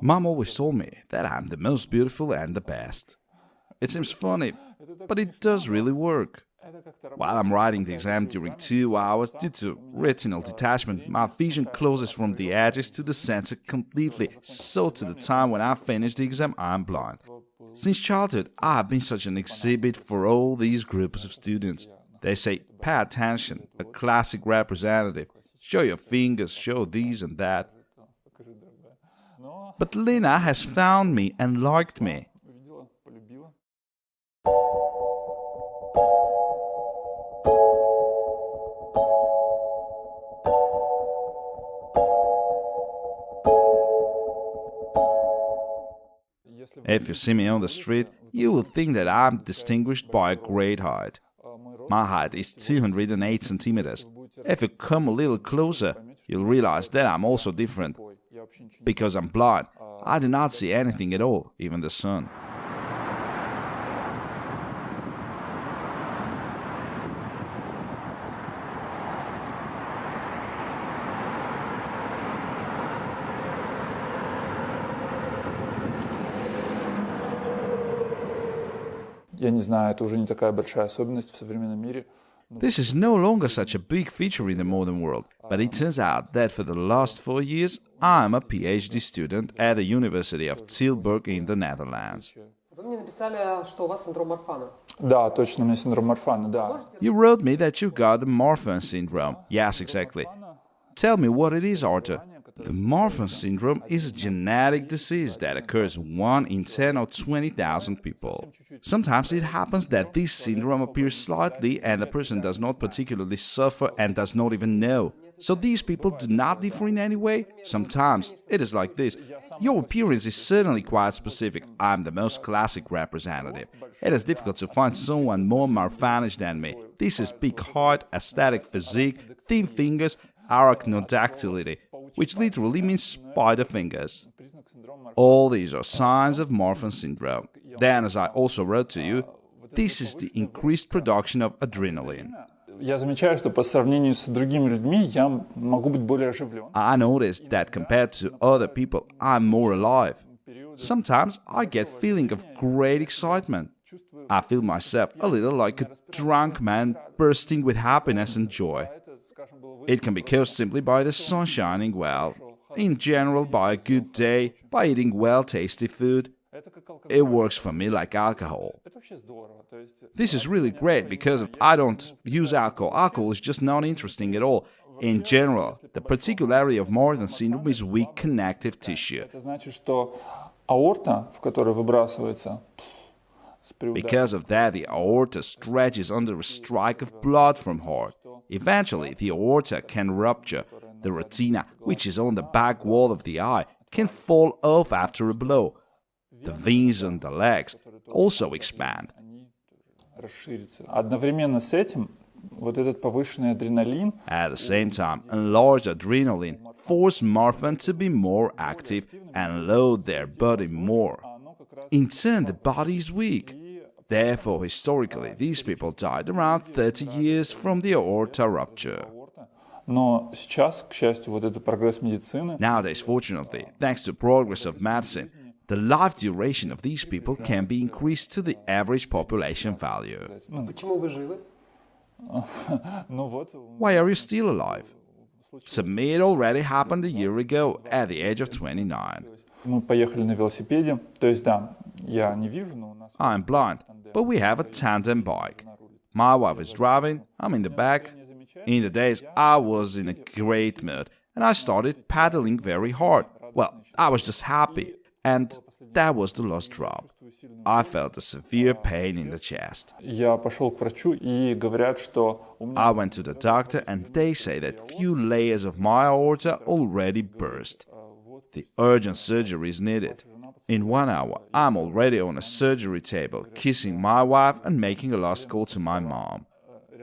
Mom always told me that I'm the most beautiful and the best. It seems funny, but it does really work. While I'm writing the exam during 2 hours, due to retinal detachment, my vision closes from the edges to the center completely, so to the time when I finish the exam, I'm blind. Since childhood, I have been such an exhibit for all these groups of students. They say, pay attention, a classic representative, show your fingers, show these and that. But Lena has found me and liked me. If you see me on the street, you will think that I'm distinguished by a great height. My height is 208 centimeters. If you come a little closer, you'll realize that I'm also different. Because I'm blind, I do not see anything at all, even the sun. Я не знаю, это уже не такая большая особенность в современном мире. This is no longer such a big feature in the modern world, but it turns out that for the last 4 years, I'm a PhD student at the University of Tilburg in the Netherlands. Вы мне написали, что у вас синдром Марфана. Да, точно, у меня синдром Марфана, да. You wrote me that you got the Marfan syndrome. Yes, exactly. Tell me what it is, Arthur. The Marfan syndrome is a genetic disease that occurs 1 in 10 or 20,000 people. Sometimes it happens that this syndrome appears slightly and the person does not particularly suffer and does not even know. So these people do not differ in any way? Sometimes it is like this. Your appearance is certainly quite specific. I'm the most classic representative. It is difficult to find someone more Marfanish than me. This is big height, aesthetic physique, thin fingers, arachnodactylity, which literally means spider fingers. All these are signs of Marfan syndrome. Then, as I also wrote to you, this is the increased production of adrenaline. Я замечаю, что по сравнению с другими людьми я могу быть более оживлен. I noticed that compared to other people, I'm more alive. Sometimes I get feeling of great excitement. I feel myself a little like a drunk man bursting with happiness and joy. It can be caused simply by the sun shining well, in general by a good day, by eating well-tasty food. It works for me like alcohol. This is really great because I don't use alcohol. Alcohol is just not interesting at all. In general, the particularity of Marfan syndrome is weak connective tissue. Это значит, что аорта, в которую выбрасывается, Because of that, the aorta stretches under a strike of blood from heart. Eventually, the aorta can rupture. The retina, which is on the back wall of the eye, can fall off after a blow. The veins on the legs also expand. Одновременно с этим вот этот повышенный адреналин. At the same time, enlarged adrenaline force Marfan to be more active and load their body more. In turn, the body is weak. Therefore, historically, these people died around 30 years from the aorta rupture. Но сейчас, к счастью, вот этот прогресс медицины. Nowadays, fortunately, thanks to progress of medicine, the life duration of these people can be increased to the average population value. Почему вы живы? Ну вот. Why are you still alive? Submit already happened a year ago at the age of 29. Мы поехали на велосипеде, то есть да, я не вижу, но у нас. I'm blind, but we have a tandem bike. My wife is driving, I'm in the back. In the days, I was in a great mood, and I started paddling very hard. Well, I was just happy, and that was the last drop. I felt a severe pain in the chest. Я пошел к врачу, и говорят, что у меня. I went to the doctor, and they say that few layers of my aorta already burst. The urgent surgery is needed. In 1 hour, I'm already on a surgery table, kissing my wife and making a last call to my mom.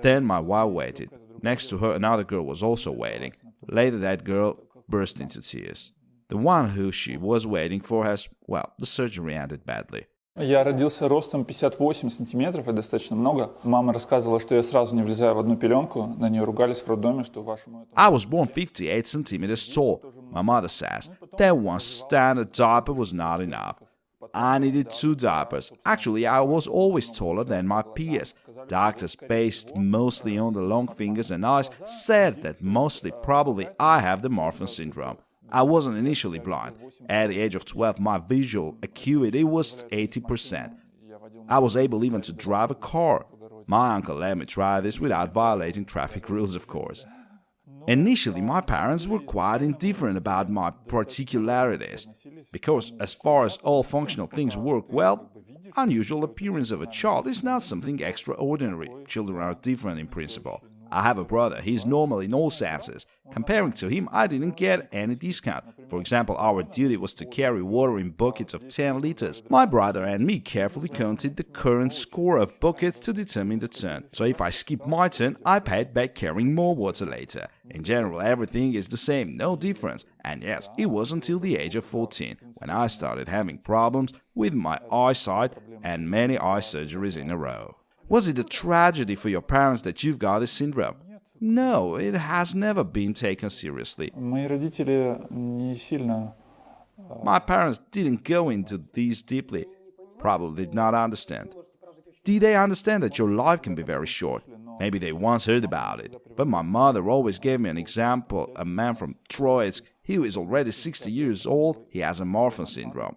Then my wife waited. Next to her, another girl was also waiting. Later, that girl burst into tears. The one who she was waiting for has, well, the surgery ended badly. Я родился ростом 58 сантиметров, это достаточно много. Мама рассказывала, что я сразу не влезаю в одну пеленку. На нее ругались в роддоме, что вашему... I was born 58 centimeters tall. My mother says that one standard diaper was not enough. I needed 2 diapers. Actually, I was always taller than my peers. Doctors, based mostly on the long fingers and eyes, said that mostly probably I have the Marfan syndrome. I wasn't initially blind. At the age of 12, my visual acuity was 80%. I was able even to drive a car. My uncle let me try this without violating traffic rules, of course. Initially, my parents were quite indifferent about my particularities, because as far as all functional things work well, unusual appearance of a child is not something extraordinary. Children are different in principle. I have a brother, he's normal in all senses. Comparing to him, I didn't get any discount. For example, our duty was to carry water in buckets of 10 liters. My brother and me carefully counted the current score of buckets to determine the turn. So if I skipped my turn, I paid back carrying more water later. In general, everything is the same, no difference. And yes, it was until the age of 14 when I started having problems with my eyesight and many eye surgeries in a row. Was it a tragedy for your parents that you've got this syndrome? No, it has never been taken seriously. Мои родители не сильно. My parents didn't go into these deeply, probably did not understand. Did they understand that your life can be very short? Maybe they once heard about it. But my mother always gave me an example, a man from Troitsk. He is already 60 years old, he has a Marfan syndrome.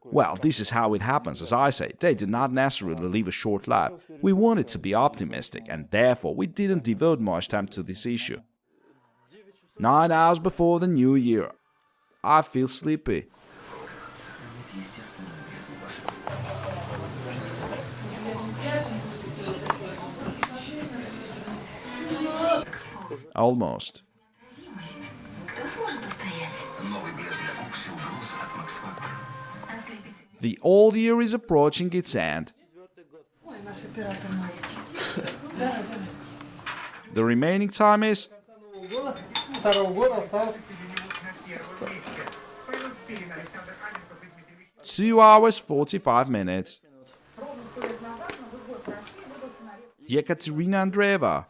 Well, this is how it happens, as I say. They do not necessarily live a short life. We wanted to be optimistic, and therefore we didn't devote much time to this issue. 9 hours before the new year. I feel sleepy. Almost. The old year is approaching its end. The remaining time is 2 hours 45 minutes. Yekaterina Andreeva.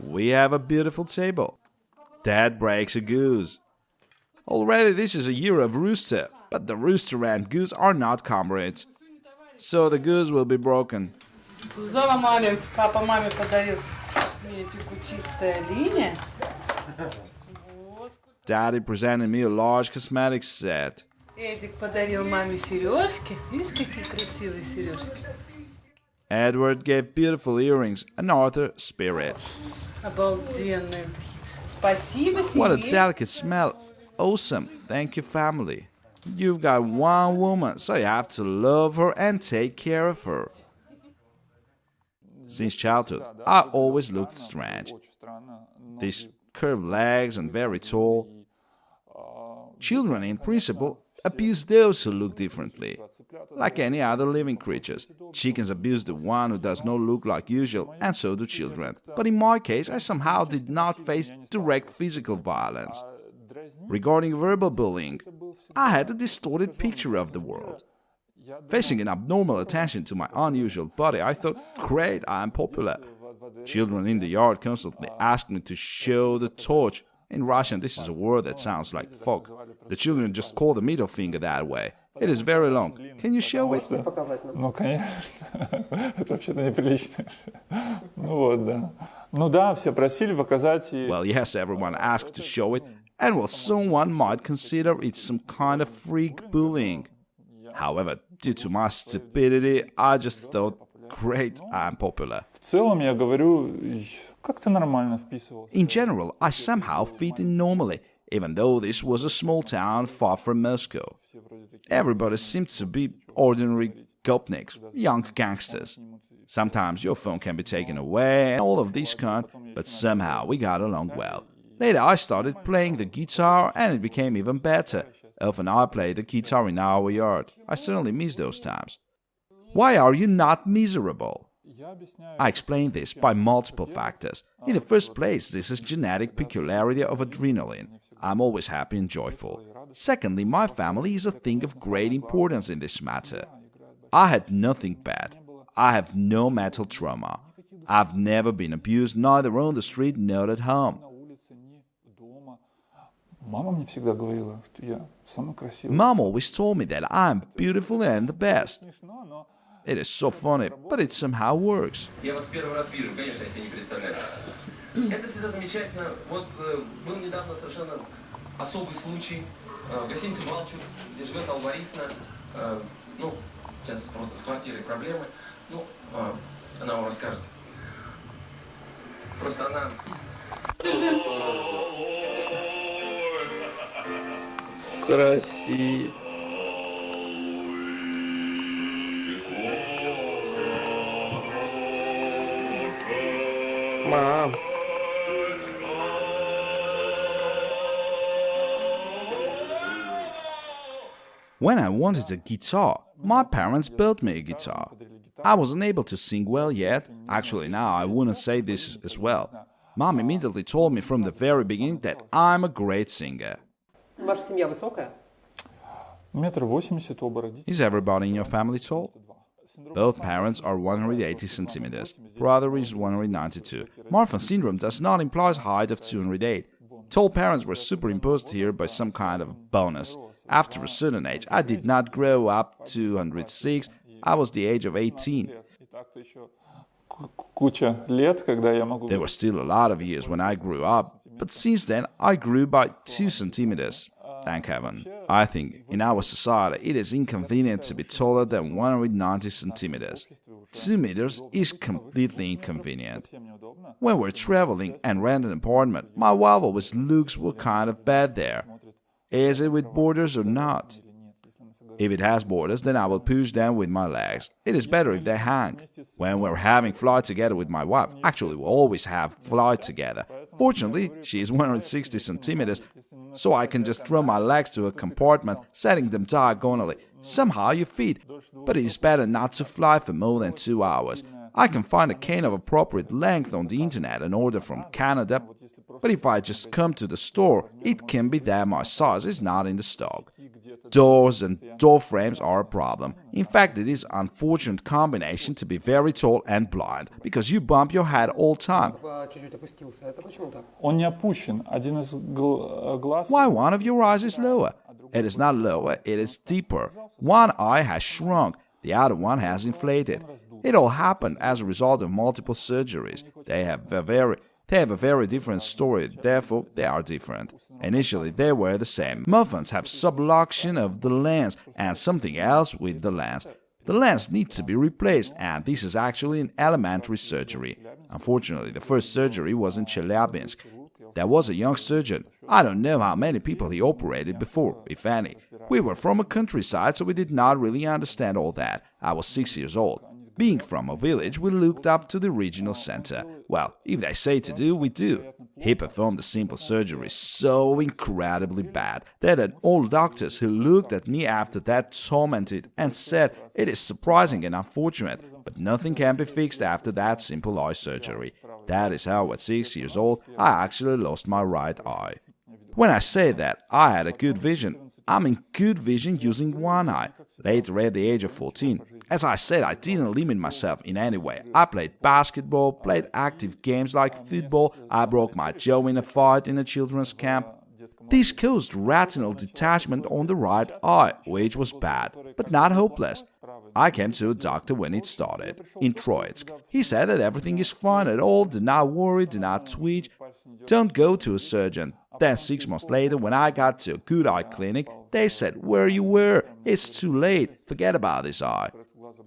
We have a beautiful table. Dad breaks a goose. Already this is a year of rooster, but the rooster and goose are not comrades. So the goose will be broken. Папа маме подарил косметику «Чистая линия». Daddy presented me a large cosmetics set. Эдик подарил маме сережки. Видишь, какие красивые сережки? Edward gave beautiful earrings, and Arthur spirit. Обалденные. Спасибо себе. What a delicate smell. Awesome. Thank you, family. You've got one woman, so you have to love her and take care of her. Since childhood, I always looked strange. These curved legs and very tall. Children, in principle, abuse those who look differently. Like any other living creatures, chickens abuse the one who does not look like usual, and so do children. But in my case, I somehow did not face direct physical violence. Regarding verbal bullying, I had a distorted picture of the world. Facing an abnormal attention to my unusual body, I thought, great, I am popular. Children in the yard constantly asked me to show the torch. In Russian, this is a word that sounds like fuck. The children just call the middle finger that way. It is very long. Can you show it? Ну, конечно. Это вообще-то неприлично. Ну вот, да. Ну да, все просили показать. Well, yes, everyone asked to show it, and well, someone might consider it some kind of freak bullying. However, due to my stupidity, I just thought, great, I'm popular. В целом, я говорю, как-то нормально вписывался. In general, I somehow fit in normally, even though this was a small town far from Moscow. Everybody seemed to be ordinary gopniks, young gangsters. Sometimes your phone can be taken away and all of this kind, but somehow we got along well. Later I started playing the guitar and it became even better. Often I played the guitar in our yard. I certainly miss those times. Why are you not miserable? I explain this by multiple factors. In the first place, this is genetic peculiarity of adrenaline. I'm always happy and joyful. Secondly, my family is a thing of great importance in this matter. I had nothing bad. I have no mental trauma. I've never been abused, neither on the street nor at home. На улице, ни дома. Мама мне всегда говорила, что я самый красивый. Mom always told me that I'm beautiful and the best. Смешно, но It is so funny, but it somehow works. Я вас первый раз вижу, конечно, я себе не представляю. Это всегда замечательно. Вот был недавно совершенно особый случай в гостинице «Балчур», где живет Алла Борисовна. Ну, сейчас просто с квартирой проблемы. Ну, она вам расскажет. Просто она... Красиво. Мам. When I wanted a guitar, my parents built me a guitar. I wasn't able to sing well yet. Actually, now I wouldn't say this as well. Mom immediately told me from the very beginning that I'm a great singer. Ваша семья высокая? 1,80 м оба родителя. Is everybody in your family tall? Both parents are 180 centimeters. Brother is 192. Marfan syndrome does not imply height of 208. Tall parents were superimposed here by some kind of bonus. After a certain age, I did not grow up to 206. I was the age of 18. И так-то еще куча лет, когда я могу... There were still a lot of years when I grew up, but since then I grew by 2 centimeters. Thank heaven. I think in our society it is inconvenient to be taller than 190 centimeters. 2 meters is completely inconvenient. When we're traveling and rent an apartment, my wife always looks what kind of bed there. Is it with borders or not? If it has borders, then I will push them with my legs. It is better if they hang. When we're having flight together with my wife, actually we always have flight together. Fortunately, she is 160 centimeters, so I can just throw my legs to a compartment, setting them diagonally. Somehow you fit, but it is better not to fly for more than 2 hours. I can find a cane of appropriate length on the internet and order from Canada, but if I just come to the store, it can be that my size is not in the stock. Doors and door frames are a problem. In fact, it is an unfortunate combination to be very tall and blind, because you bump your head all time. Чуть-чуть опустился. Это почему так? Он не опущен. Один из глаз... Why one of your eyes is lower? It is not lower, it is deeper. One eye has shrunk, the other one has inflated. It all happened as a result of multiple surgeries. They have a very different story, therefore they are different. Initially they were the same. Muffins have subluxation of the lens and something else with the lens. The lens needs to be replaced, and this is actually an elementary surgery. Unfortunately, the first surgery was in Chelyabinsk. There was a young surgeon. I don't know how many people he operated before, if any. We were from a countryside, so we did not really understand all that. I was 6 years old. Being from a village, we looked up to the regional center. Well, if they say to do, we do. He performed the simple surgery so incredibly bad that all doctors who looked at me after that tormented and said, "It is surprising and unfortunate, but nothing can be fixed after that simple eye surgery." That is how at 6 years old I actually lost my right eye. When I say that I had a good vision, I mean good vision using one eye. Later at the age of 14, as I said, I didn't limit myself in any way. I played basketball, played active games like football, I broke my jaw in a fight in a children's camp. This caused retinal detachment on the right eye, which was bad, but not hopeless. I came to a doctor when it started, in Troitsk. He said that everything is fine at all, do not worry, do not twitch, don't go to a surgeon. Then 6 months later, when I got to a good eye clinic, they said, "Where you were, it's too late, forget about this eye."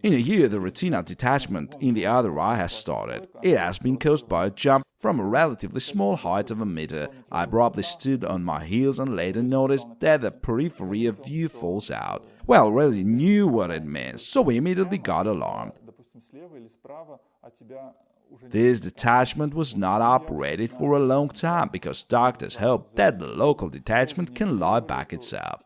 In a year, the retinal detachment in the other eye has started. It has been caused by a jump from a relatively small height of a meter. I abruptly stood on my heels and later noticed that the periphery of view falls out. We already knew what it meant, so we immediately got alarmed. This detachment was not operated for a long time because doctors hope that the local detachment can lie back itself.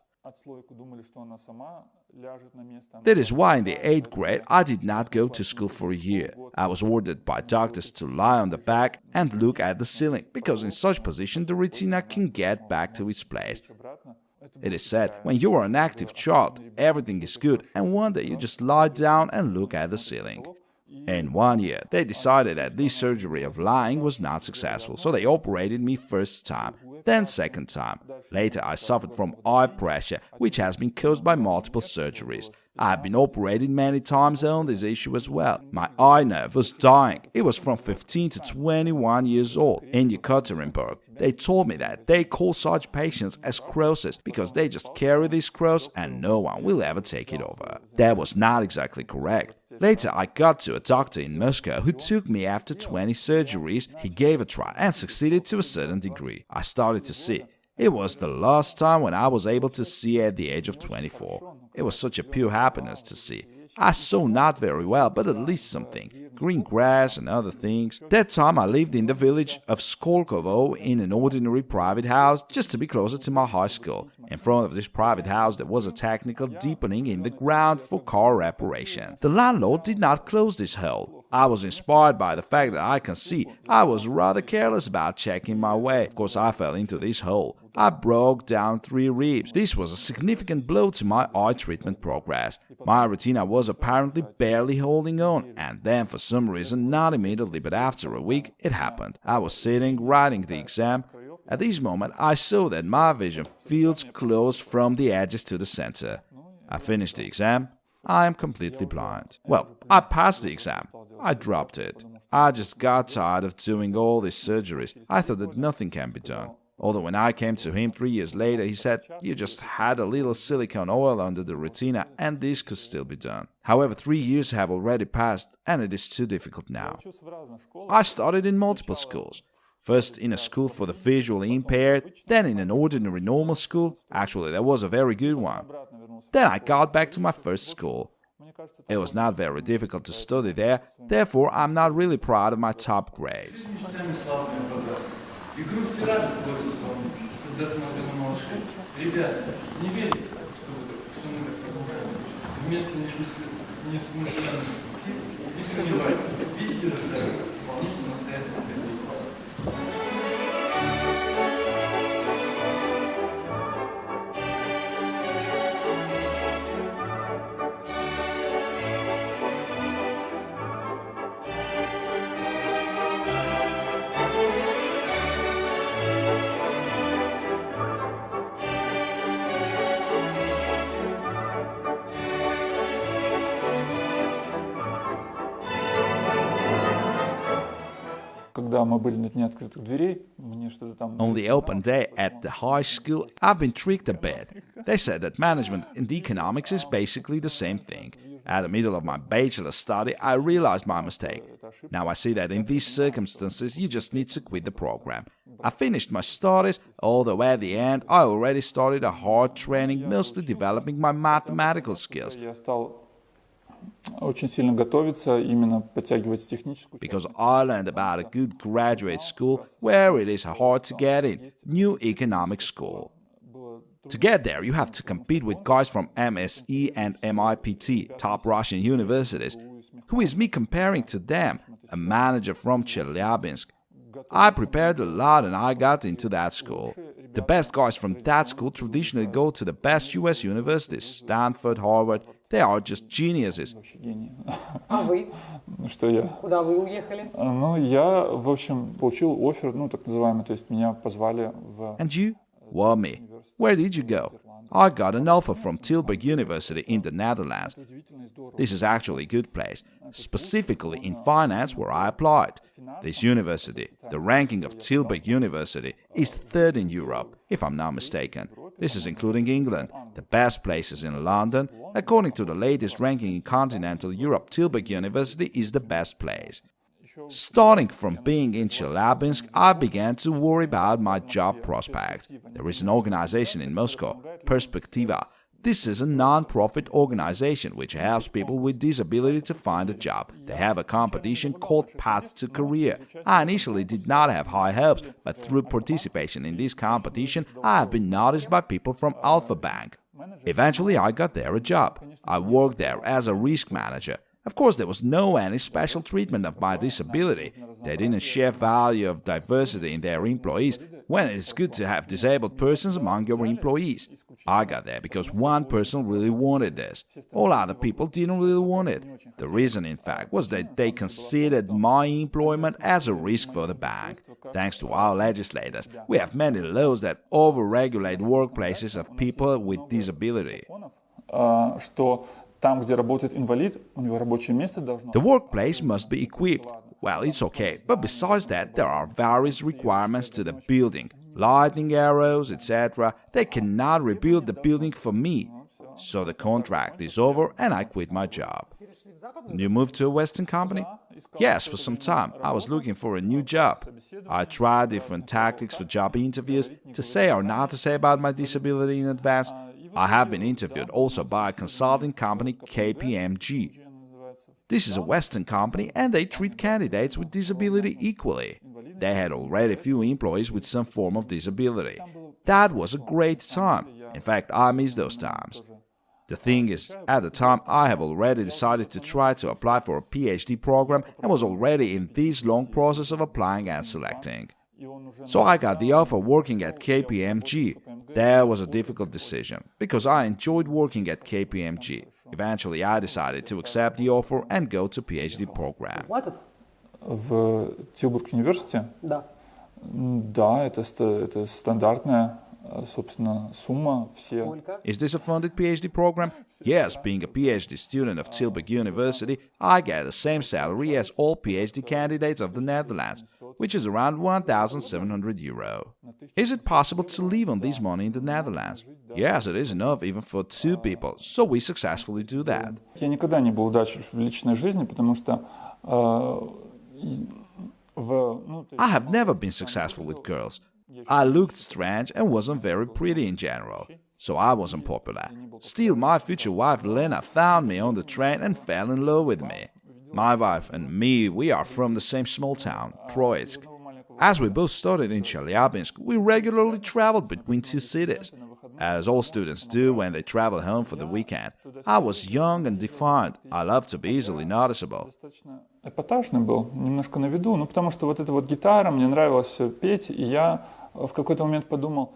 That is why in the 8th grade I did not go to school for a year. I was ordered by doctors to lie on the back and look at the ceiling, because in such position the retina can get back to its place. It is said, when you are an active child, everything is good, and one day you just lie down and look at the ceiling. In 1 year, they decided that this surgery of lying was not successful, so they operated me first time, then second time. Later, I suffered from eye pressure, which has been caused by multiple surgeries. I have been operated many times on this issue as well. My eye nerve was dying. It was from 15 to 21 years old in Yekaterinburg. They told me that they call such patients as crosses because they just carry this cross and no one will ever take it over. That was not exactly correct. Later, I got to a doctor in Moscow who took me after 20 surgeries. He gave a try and succeeded to a certain degree. I started to see. It was the last time when I was able to see at the age of 24. It was such a pure happiness to see. I saw not very well, but at least something. Green grass and other things. That time I lived in the village of Skolkovo in an ordinary private house just to be closer to my high school. In front of this private house there was a technical deepening in the ground for car reparation. The landlord did not close this hole. I was inspired by the fact that I can see. I was rather careless about checking my way. Of course, I fell into this hole. I broke down 3 ribs. This was a significant blow to my eye treatment progress. My retina was apparently barely holding on, and then for some reason, not immediately but after a week, it happened. I was sitting, writing the exam. At this moment, I saw that my vision fields closed from the edges to the center. I finished the exam. I am completely blind. Well, I passed the exam. I dropped it. I just got tired of doing all these surgeries. I thought that nothing can be done. Although when I came to him 3 years later, he said, you just had a little silicone oil under the retina and this could still be done. However, 3 years have already passed and it is too difficult now. I started in multiple schools. First in a school for the visually impaired, then in an ordinary normal school. Actually, that was a very good one. Then I got back to my first school. It was not very difficult to study there, therefore I'm not really proud of my top grades. И грусть и радость борются во мне, когда смотрю на малышей. Ребята, не верите, что мы так продолжаем? Вместо несмышленных детей и сомневайтесь. Видите, рождаются вполне самостоятельно. Когда мы были на дне открытых дверей, мне что-то там... On the open day at the high school, I've been tricked a bit. They said that management and economics is basically the same thing. At the middle of my bachelor study, I realized my mistake. Now I see that in these circumstances, you just need to quit the program. I finished my studies, although at the end, I already started a hard training, mostly developing my mathematical skills. Я стал очень сильно готовиться, именно подтягивать техническую... Because I learned about a good graduate school where it is hard to get in, New Economic School. To get there, you have to compete with guys from MSE and MIPT, top Russian universities. Who is me comparing to them? A manager from Chelyabinsk. I prepared a lot and I got into that school. The best guys from that school traditionally go to the best US universities, Stanford, Harvard. They are just geniuses. А вы? Что я? Куда вы уехали? Ну, я, в общем, получил оффер, ну, так называемый, то есть меня позвали в... And you? Well, me. Where did you go? I got an offer from Tilburg University in the Netherlands. This is actually a good place, specifically in finance where I applied. This university, the ranking of Tilburg University, is third in Europe, if I'm not mistaken. This is including England. The best places in London. According to the latest ranking in continental Europe, Tilburg University is the best place. Starting from being in Chelyabinsk, I began to worry about my job prospects. There is an organization in Moscow, Perspectiva. This is a non-profit organization which helps people with disability to find a job. They have a competition called Path to Career. I initially did not have high hopes, but through participation in this competition, I have been noticed by people from Alpha Bank. Eventually, I got there a job. I worked there as a risk manager. Of course, there was no any special treatment of my disability. They didn't share value of diversity in their employees, when it is good to have disabled persons among your employees. I got there because one person really wanted this. All other people didn't really want it. The reason, in fact, was that they considered my employment as a risk for the bank. Thanks to our legislators, we have many laws that over-regulate workplaces of people with disability. Что там, где работает инвалид, у него рабочее место должно... The workplace must be equipped. Well, it's okay, but besides that, there are various requirements to the building. Lightning arrows, etc. They cannot rebuild the building for me. So the contract is over and I quit my job. You moved to a Western company? Yes, for some time. I was looking for a new job. I tried different tactics for job interviews, to say or not to say about my disability in advance. I have been interviewed also by a consulting company, KPMG. This is a Western company and they treat candidates with disability equally. They had already few employees with some form of disability. That was a great time. In fact, I miss those times. The thing is, at the time, I have already decided to try to apply for a PhD program and was already in this long process of applying and selecting. So I got the offer working at KPMG. That was a difficult decision, because I enjoyed working at KPMG. Eventually, I decided to accept the offer and go to PhD program. Платят? В Тилбург-университете? Да. Да, это стандартная, собственно, сумма. Все. Сколько? Is this a funded PhD program? Yes, being a PhD student of Tilburg University, I get the same salary as all PhD candidates of the Netherlands, which is around €1,700. Is it possible to live on this money in the Netherlands? Yes, it is enough even for two people, so we successfully do that. Я никогда не был удачлив в личной жизни, потому что I have never been successful with girls. I looked strange and wasn't very pretty in general, so I wasn't popular. Still, my future wife Lena found me on the train and fell in love with me. My wife and me, we are from the same small town, Troitsk. As we both studied in Chelyabinsk, we regularly traveled between two cities, as all students do when they travel home for the weekend. I was young and defiant. I loved to be easily noticeable. эпатажный был, немножко на виду, ну потому что вот эта вот гитара, мне нравилось все петь, и я в какой-то момент подумал...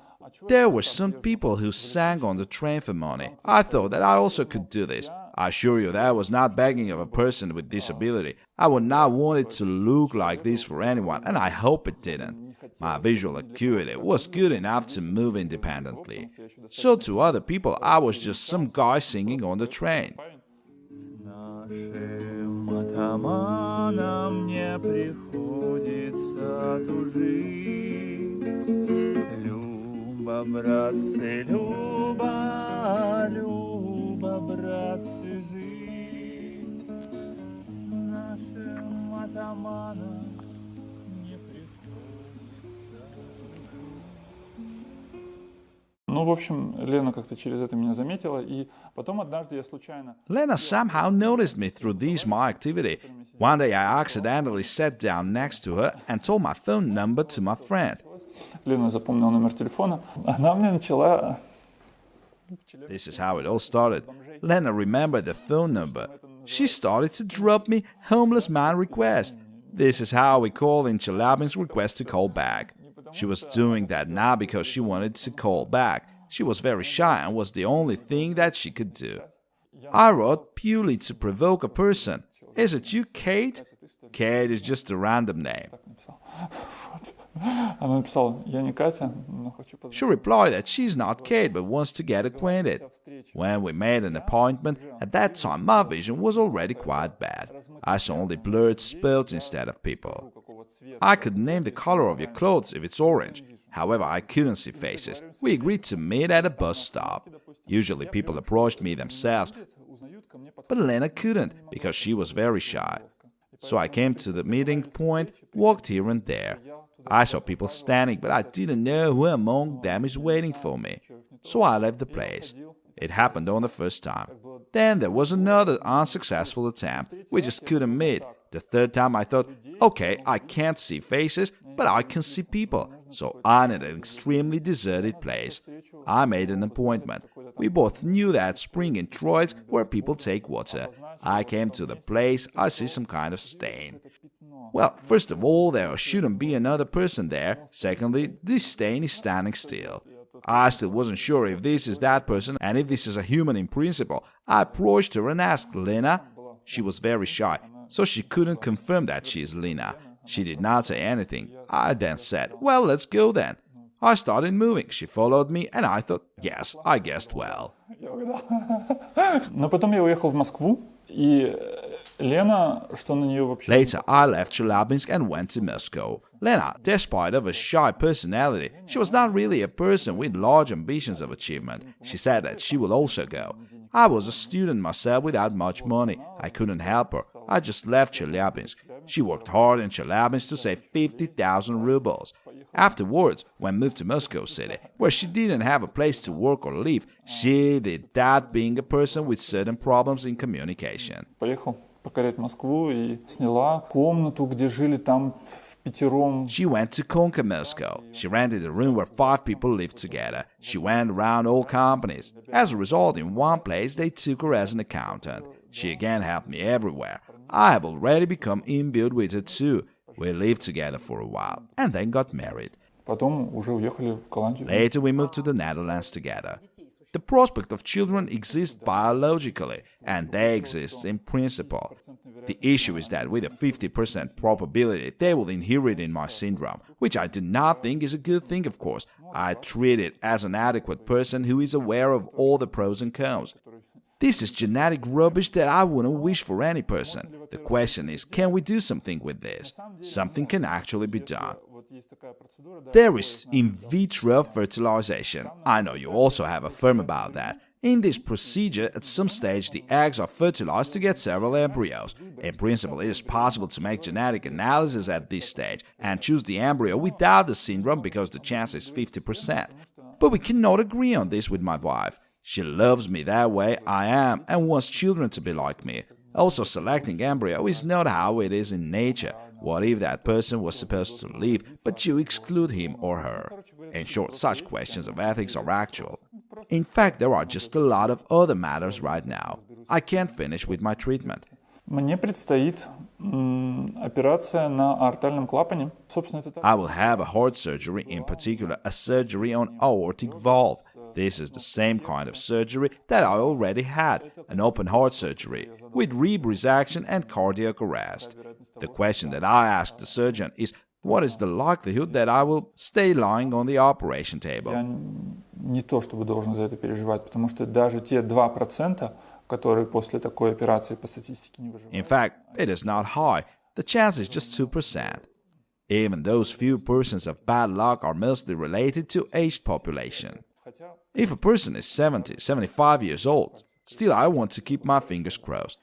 There were some people who sang on the train for money. I thought that I also could do this. I assure you that I was not begging of a person with disability. I would not want it to look like this for anyone, and I hope it didn't. My visual acuity was good enough to move independently. So to other people, I was just some guy singing on the train. Атаманам не приходится тужить. Люба, братцы, Люба, Люба, братцы, жить. С нашим атаманом не приходится тужить. Ну, в общем, Лена как-то через это меня заметила, и потом однажды я случайно... Lena somehow noticed me through this my activity. One day I accidentally sat down next to her and told my phone number to my friend. Лена запомнила номер телефона, она мне начала... This is how it all started. Lena remembered the phone number. She started to drop me homeless man request. This is how we call in Chelyabinsk request to call back. She was doing that now because she wanted to call back. She was very shy and was the only thing that she could do. I wrote purely to provoke a person. Is it you, Kate? Kate is just a random name. Она написала, я не Катя, но хочу позвонить. She replied that she's not Kate but wants to get acquainted. When we made an appointment, at that time my vision was already quite bad. I saw only blurred spots instead of people. I could name the color of your clothes if it's orange. However, I couldn't see faces. We agreed to meet at a bus stop. Usually people approached me themselves, but Lena couldn't because she was very shy. So I came to the meeting point, walked here and there. I saw people standing, but I didn't know who among them is waiting for me. So I left the place. It happened on the first time. Then there was another unsuccessful attempt. We just couldn't meet. The third time I thought, okay, I can't see faces, but I can see people. So I needed an extremely deserted place. I made an appointment. We both knew that spring in Troitsk where people take water. I came to the place, I see some kind of stain. Well, first of all, there shouldn't be another person there. Secondly, this stain is standing still. I still wasn't sure if this is that person and if this is a human in principle. I approached her and asked, Lena? She was very shy, so she couldn't confirm that she is Lena. She did not say anything. I then said, well, let's go then. I started moving. She followed me, and I thought, yes, I guessed well. Но потом я уехал в Москву, и Лена, что на нее вообще... Later, I left Chelyabinsk and went to Moscow. Lena, despite of a shy personality, she was not really a person with large ambitions of achievement. She said that she will also go. I was a student myself without much money. I couldn't help her. I just left Chelyabinsk. She worked hard in Chelyabinsk to save 50,000 rubles. Afterwards, when moved to Moscow City, where she didn't have a place to work or live, she did that being a person with certain problems in communication. Поехал покорять Москву и сняла комнату, где жили там впятером. She went to conquer Moscow. She rented a room where 5 people lived together. She went around all companies. As a result, in one place, they took her as an accountant. She again helped me everywhere. I have already become imbued with her too. We lived together for a while and then got married. Потом уже уехали в Голландию. Later, we moved to the Netherlands together. The prospect of children exists biologically, and they exist in principle. The issue is that with a 50% probability, they will inherit in my syndrome, which I do not think is a good thing, of course. I treat it as an adequate person who is aware of all the pros and cons. This is genetic rubbish that I wouldn't wish for any person. The question is, can we do something with this? Something can actually be done. There is in vitro fertilization. I know you also have a firm about that. In this procedure, at some stage, the eggs are fertilized to get several embryos. In principle, it is possible to make genetic analysis at this stage and choose the embryo without the syndrome because the chance is 50%. But we cannot agree on this with my wife. She loves me that way I am and wants children to be like me. Also, selecting embryo is not how it is in nature. What if that person was supposed to live, but you exclude him or her? In short, such questions of ethics are actual. In fact, there are just a lot of other matters right now. I can't finish with my treatment. Мне предстоит операция на аортальном клапане. Собственно, это I will have a heart surgery, in particular a surgery on aortic valve. This is the same kind of surgery that I already had, an open heart surgery, with rib resection and cardiac arrest. The question that I asked the surgeon is, what is the likelihood that I will stay lying on the operation table? Я не то чтобы должен за это переживать, потому что даже те 2%, которые после такой операции по статистике не выживают. In fact, it is not high. The chance is just 2%. Even those few persons of bad luck are mostly related to aged population. If a person is 70, 75 years old, still I want to keep my fingers crossed.